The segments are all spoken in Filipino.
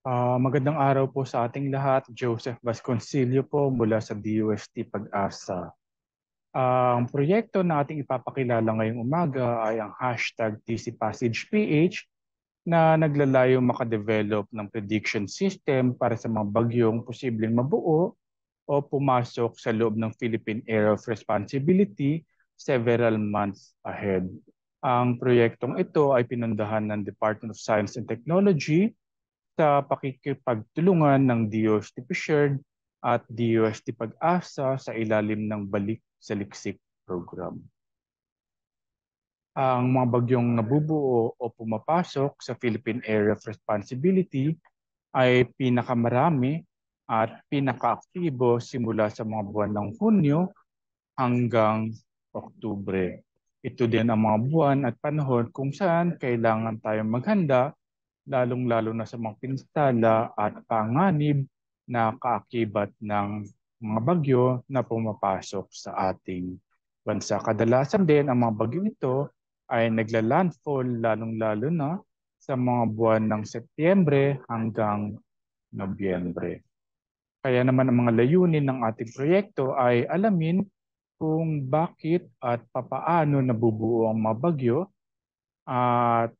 Magandang araw po sa ating lahat. Joseph Vasconcelio po mula sa DUST Pag-asa. Ang proyekto na ating ipapakilala ngayong umaga ay ang hashtag TCPassagePH na naglalayong makadevelop ng prediction system para sa mga bagyong posibleng mabuo o pumasok sa loob ng Philippine Area of Responsibility several months ahead. Ang proyektong ito ay pinundahan ng Department of Science and Technology sa pakikipagtulungan ng DOST PSHERD at DOST Pag-asa sa ilalim ng Balik sa Liksik program. Ang mga bagyong nabubuo o pumapasok sa Philippine Area of Responsibility ay pinakamarami at pinakaaktibo simula sa mga buwan ng Hunyo hanggang Oktubre. Ito din ang mga buwan at panahon kung saan kailangan tayong maghanda lalong-lalo na sa mga pinsala at panganib na kaakibat ng mga bagyo na pumapasok sa ating bansa. Kadalasan din ang mga bagyong ito ay nagla-landfall lalong-lalo na sa mga buwan ng Setyembre hanggang Nobyembre. Kaya naman ang mga layunin ng ating proyekto ay alamin kung bakit at papaano nabubuo ang mga bagyo at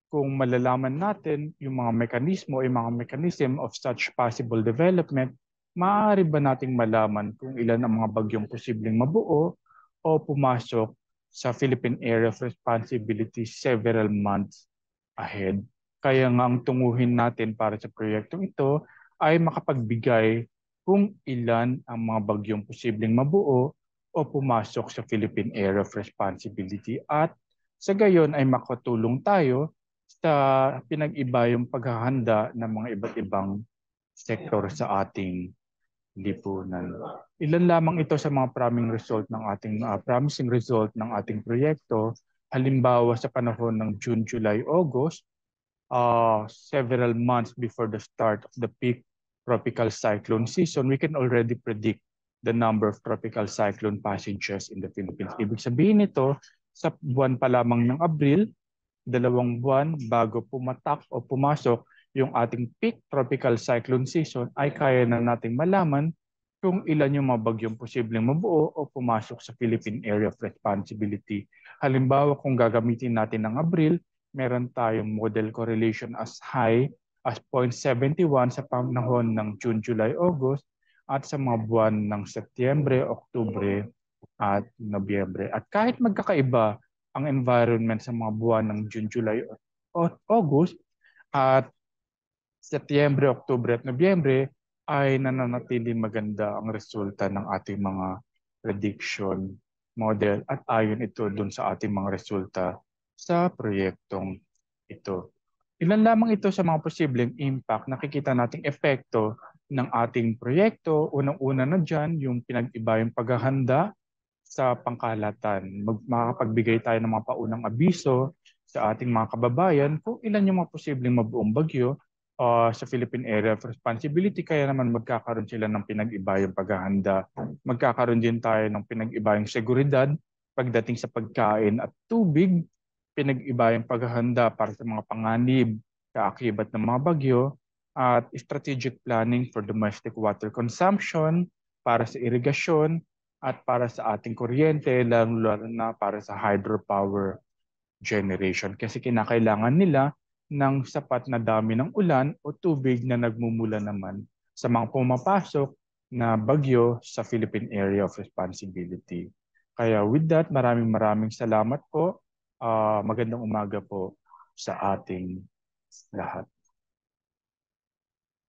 kung malalaman natin yung mga mekanismo, yung mga mechanism of such possible development, maaari ba nating malaman kung ilan ang mga bagyong posibleng mabuo o pumasok sa Philippine Area of Responsibility several months ahead. Kaya nga ang tunguhin natin para sa proyektong ito ay makapagbigay kung ilan ang mga bagyong posibleng mabuo o pumasok sa Philippine Area of Responsibility at sa gayon ay makatulong tayo sa pinag-iba yung paghahanda ng mga iba't ibang sektor sa ating lipunan. Ilan lamang ito sa mga promising result ng ating proyekto. Halimbawa sa panahon ng June, July, August, several months before the start of the peak tropical cyclone season, we can already predict the number of tropical cyclone passages in the Philippines. Ibig sabihin nito, sa buwan pa lamang ng Abril, 2 buwan bago pumatak o pumasok yung ating peak tropical cyclone season, ay kaya na nating malaman kung ilan yung mga bagyong posibleng mabuo o pumasok sa Philippine Area of Responsibility. Halimbawa, kung gagamitin natin ng Abril, meron tayong model correlation as high as 0.71 sa panahon ng June, July, August at sa mga buwan ng Setyembre, Oktubre at Nobyembre. At kahit magkakaiba ang environment sa mga buwan ng June, July, August at Setyembre, Oktubre at Nobyembre, ay nananatiling maganda ang resulta ng ating mga prediction model at ayon ito dun sa ating mga resulta sa proyektong ito. Ilan lamang ito sa mga posibleng impact nakikita nating epekto ng ating proyekto. Unang-una na dyan, yung pinag-iba yung paghahanda sa pangkalahatan. Makakapagbigay tayo ng mga paunang abiso sa ating mga kababayan kung ilan yung mga posibleng mabuong bagyo sa Philippine Area of Responsibility. Kaya naman magkakaroon sila ng pinag-ibayang paghahanda. Magkakaroon din tayo ng pinag-ibayang seguridad pagdating sa pagkain at tubig, pinag-ibayang paghahanda para sa mga panganib, kaakibat ng mga bagyo, at strategic planning for domestic water consumption, para sa irigasyon, at para sa ating kuryente, lalo na para sa hydropower generation. Kasi kinakailangan nila ng sapat na dami ng ulan o tubig na nagmumula naman sa mga pumapasok na bagyo sa Philippine Area of Responsibility. Kaya with that, maraming maraming salamat po. Magandang umaga po sa ating lahat.